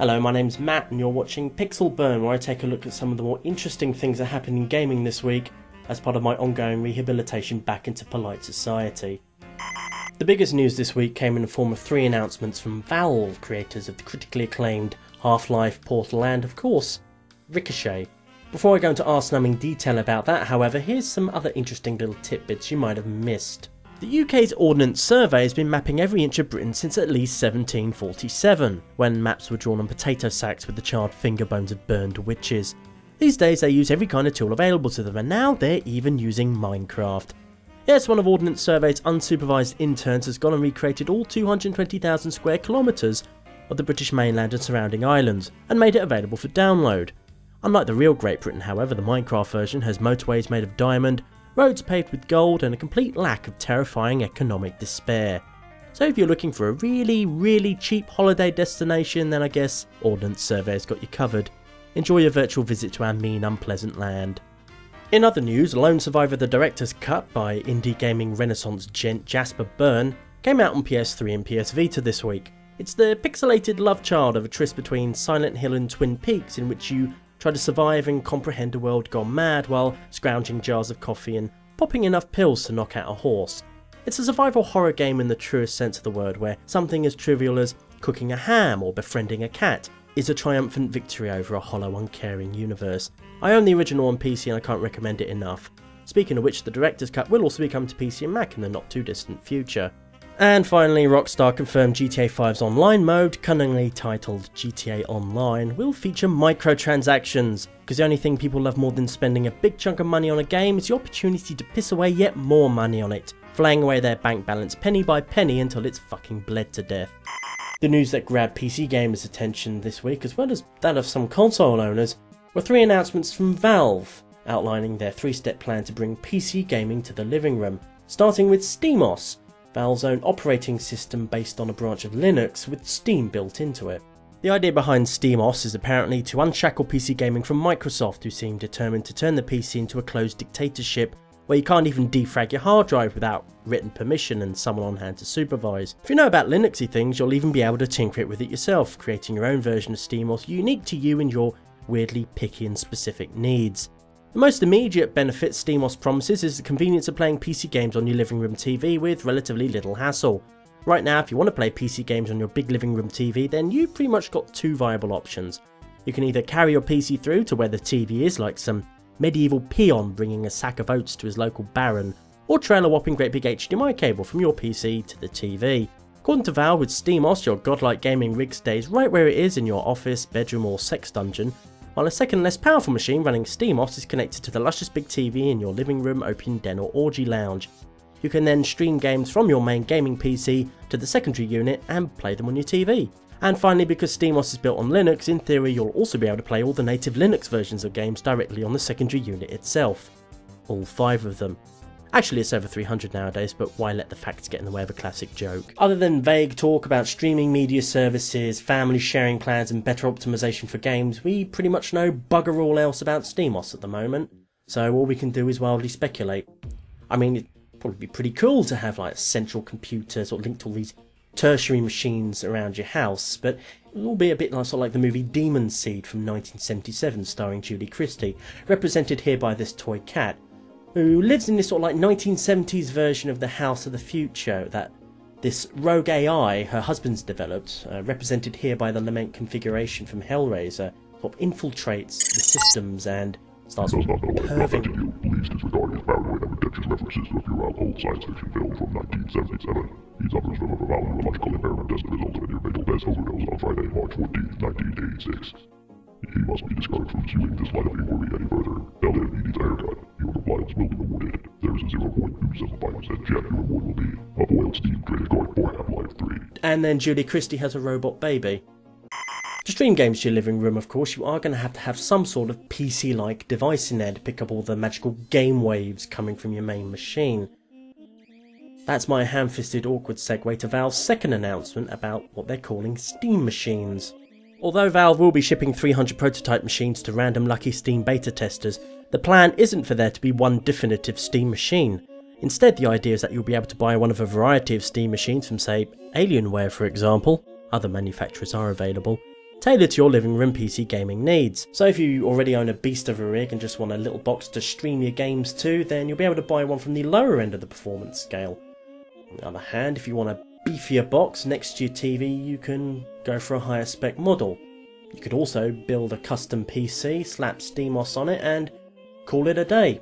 Hello, my name's Matt and you're watching Pixel Burn, where I take a look at some of the more interesting things that happened in gaming this week as part of my ongoing rehabilitation back into polite society. The biggest news this week came in the form of 3 announcements from Valve, creators of the critically acclaimed Half-Life, Portal and, of course, Ricochet. Before I go into arse-numbing detail about that, however, here's some other interesting little tidbits you might have missed. The UK's Ordnance Survey has been mapping every inch of Britain since at least 1747, when maps were drawn on potato sacks with the charred finger bones of burned witches. These days they use every kind of tool available to them, and now they're even using Minecraft. Yes, one of Ordnance Survey's unsupervised interns has gone and recreated all 220,000 square kilometres of the British mainland and surrounding islands, and made it available for download. Unlike the real Great Britain, however, the Minecraft version has motorways made of diamond, roads paved with gold and a complete lack of terrifying economic despair. So if you're looking for a really cheap holiday destination, then I guess Ordnance Survey's got you covered. Enjoy your virtual visit to our mean, unpleasant land. In other news, Lone Survivor: The Director's Cut by indie gaming renaissance gent Jasper Byrne came out on PS3 and PS Vita this week. It's the pixelated love child of a tryst between Silent Hill and Twin Peaks, in which you try to survive and comprehend a world gone mad while scrounging jars of coffee and popping enough pills to knock out a horse. It's a survival horror game in the truest sense of the word, where something as trivial as cooking a ham or befriending a cat is a triumphant victory over a hollow, uncaring universe. I own the original on PC and I can't recommend it enough. Speaking of which, the Director's Cut will also be coming to PC and Mac in the not too distant future. And finally, Rockstar confirmed GTA 5's online mode, cunningly titled GTA Online, will feature microtransactions, because the only thing people love more than spending a big chunk of money on a game is the opportunity to piss away yet more money on it, flaying away their bank balance penny by penny until it's fucking bled to death. The news that grabbed PC gamers' attention this week, as well as that of some console owners, were 3 announcements from Valve, outlining their 3-step plan to bring PC gaming to the living room, starting with SteamOS, Valve's own operating system based on a branch of Linux with Steam built into it. The idea behind SteamOS is apparently to unshackle PC gaming from Microsoft, who seem determined to turn the PC into a closed dictatorship where you can't even defrag your hard drive without written permission and someone on hand to supervise. If you know about Linuxy things, you'll even be able to tinker it with it yourself, creating your own version of SteamOS unique to you and your weirdly picky and specific needs. The most immediate benefit SteamOS promises is the convenience of playing PC games on your living room TV with relatively little hassle. Right now, if you want to play PC games on your big living room TV, then you've pretty much got 2 viable options. You can either carry your PC through to where the TV is, like some medieval peon bringing a sack of oats to his local baron, or trail a whopping great big HDMI cable from your PC to the TV. According to Valve, with SteamOS, your godlike gaming rig stays right where it is in your office, bedroom or sex dungeon, while a second less powerful machine running SteamOS is connected to the luscious big TV in your living room, open den or orgy lounge. You can then stream games from your main gaming PC to the secondary unit and play them on your TV. And finally, because SteamOS is built on Linux, in theory you'll also be able to play all the native Linux versions of games directly on the secondary unit itself. All 5 of them. Actually, it's over 300 nowadays, but why let the facts get in the way of a classic joke? Other than vague talk about streaming media services, family sharing plans and better optimization for games, we pretty much know bugger all else about SteamOS at the moment, so all we can do is wildly speculate. I mean, it'd probably be pretty cool to have like a central computer sort of linked to all these tertiary machines around your house, but it will be a bit like, sort of like the movie Demon Seed from 1977 starring Julie Christie, represented here by this toy cat, who lives in this sort of like 1970s version of the House of the Future that this rogue AI her husband's developed, represented here by the Lament configuration from Hellraiser, sort of infiltrates the systems and starts perving. Please disregard his paranoid and pretentious references to a puerile old science fiction film from 1977. He suffers from a profound neurological impairment as the result of a near-fatal gas overdose on Friday, March 14, 1986. He must be discouraged from pursuing this line of inquiry any further. Tell him he needs a haircut. Your compliance will be rewarded. There is a 0.275% check. Your reward will be a boiled steam credit card for Half-Life 3. And then Julie Christie has a robot baby. To stream games to your living room, of course, you are going to have some sort of PC-like device in there to pick up all the magical game waves coming from your main machine. That's my ham-fisted awkward segue to Valve's second announcement about what they're calling Steam machines. Although Valve will be shipping 300 prototype machines to random lucky Steam beta testers, the plan isn't for there to be one definitive Steam machine. Instead, the idea is that you'll be able to buy one of a variety of Steam machines from, say, Alienware for example, other manufacturers are available, tailored to your living room PC gaming needs. So if you already own a beast of a rig and just want a little box to stream your games to, then you'll be able to buy one from the lower end of the performance scale. On the other hand, if you want a beefier box next to your TV, you can go for a higher spec model. You could also build a custom PC, slap SteamOS on it and call it a day.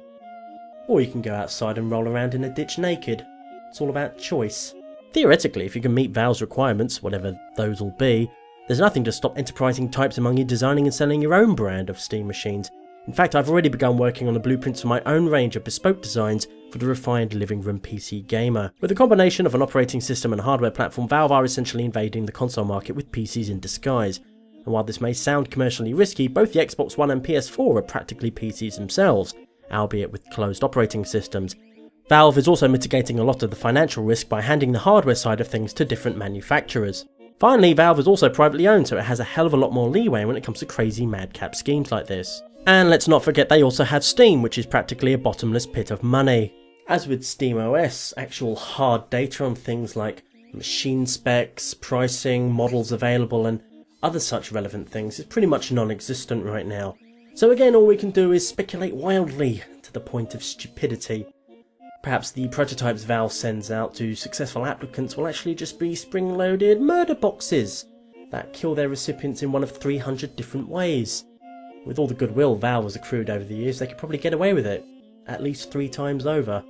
Or you can go outside and roll around in a ditch naked. It's all about choice. Theoretically, if you can meet Valve's requirements, whatever those will be, there's nothing to stop enterprising types among you designing and selling your own brand of Steam machines. In fact, I've already begun working on the blueprints for my own range of bespoke designs for the refined living room PC gamer. With a combination of an operating system and hardware platform, Valve are essentially invading the console market with PCs in disguise. And while this may sound commercially risky, both the Xbox One and PS4 are practically PCs themselves, albeit with closed operating systems. Valve is also mitigating a lot of the financial risk by handing the hardware side of things to different manufacturers. Finally, Valve is also privately owned, so it has a hell of a lot more leeway when it comes to crazy madcap schemes like this. And let's not forget they also have Steam, which is practically a bottomless pit of money. As with SteamOS, actual hard data on things like machine specs, pricing, models available and other such relevant things is pretty much non-existent right now. So again, all we can do is speculate wildly to the point of stupidity. Perhaps the prototypes Valve sends out to successful applicants will actually just be spring-loaded murder boxes that kill their recipients in one of 300 different ways. With all the goodwill Valve has accrued over the years, they could probably get away with it, at least 3 times over.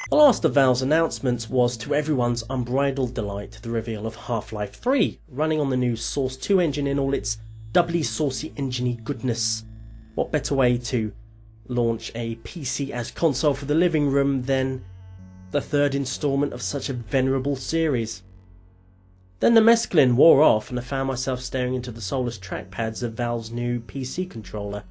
The last of Valve's announcements was, to everyone's unbridled delight, the reveal of Half-Life 3, running on the new Source 2 engine in all its doubly saucy engine-y goodness. What better way to launch a PC as console for the living room than the third instalment of such a venerable series? Then the mescaline wore off and I found myself staring into the soulless trackpads of Valve's new PC controller.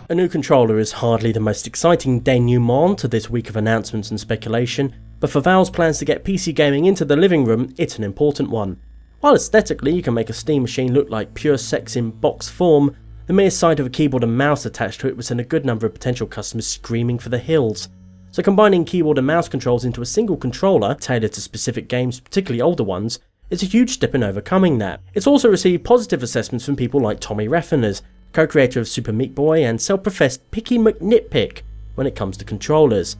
A new controller is hardly the most exciting denouement to this week of announcements and speculation, but for Valve's plans to get PC gaming into the living room, it's an important one. While aesthetically you can make a Steam machine look like pure sex in box form, the mere sight of a keyboard and mouse attached to it would send a good number of potential customers screaming for the hills. So combining keyboard and mouse controls into a single controller, tailored to specific games, particularly older ones, is a huge step in overcoming that. It's also received positive assessments from people like Tommy Reffiners, co-creator of Super Meat Boy and self-professed Picky McNitpick when it comes to controllers.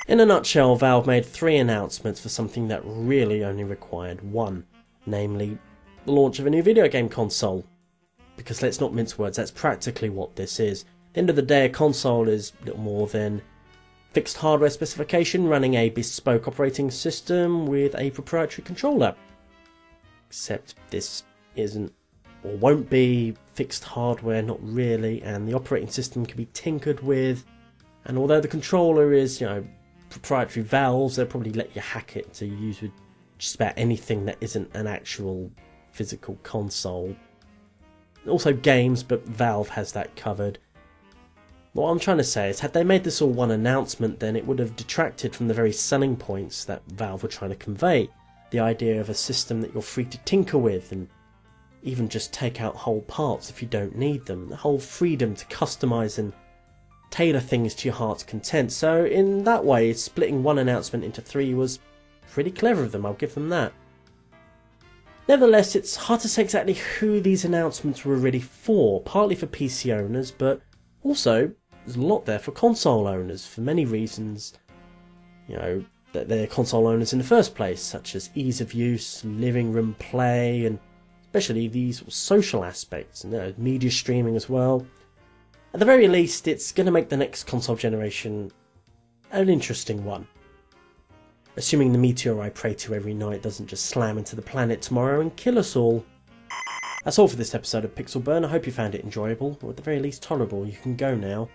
In a nutshell, Valve made 3 announcements for something that really only required one, namely the launch of a new video game console. Because let's not mince words, that's practically what this is. At the end of the day, a console is little more than fixed hardware specification running a bespoke operating system with a proprietary controller. Except this isn't, or won't be, fixed hardware, not really, and the operating system can be tinkered with, and although the controller is, proprietary Valve's, they'll probably let you hack it to use with just about anything that isn't an actual physical console. Also games, but Valve has that covered. What I'm trying to say is, had they made this all one announcement, then it would have detracted from the very selling points that Valve were trying to convey. The idea of a system that you're free to tinker with, and even just take out whole parts if you don't need them. The whole freedom to customise and tailor things to your heart's content. So in that way, splitting one announcement into 3 was pretty clever of them, I'll give them that. Nevertheless, it's hard to say exactly who these announcements were really for, partly for PC owners, but also there's a lot there for console owners, for many reasons, that they're console owners in the first place, such as ease of use, living room play, and especially these social aspects, and media streaming as well. At the very least, it's going to make the next console generation an interesting one. Assuming the meteor I pray to every night doesn't just slam into the planet tomorrow and kill us all. That's all for this episode of Pixel Burn. I hope you found it enjoyable, or at the very least tolerable. You can go now.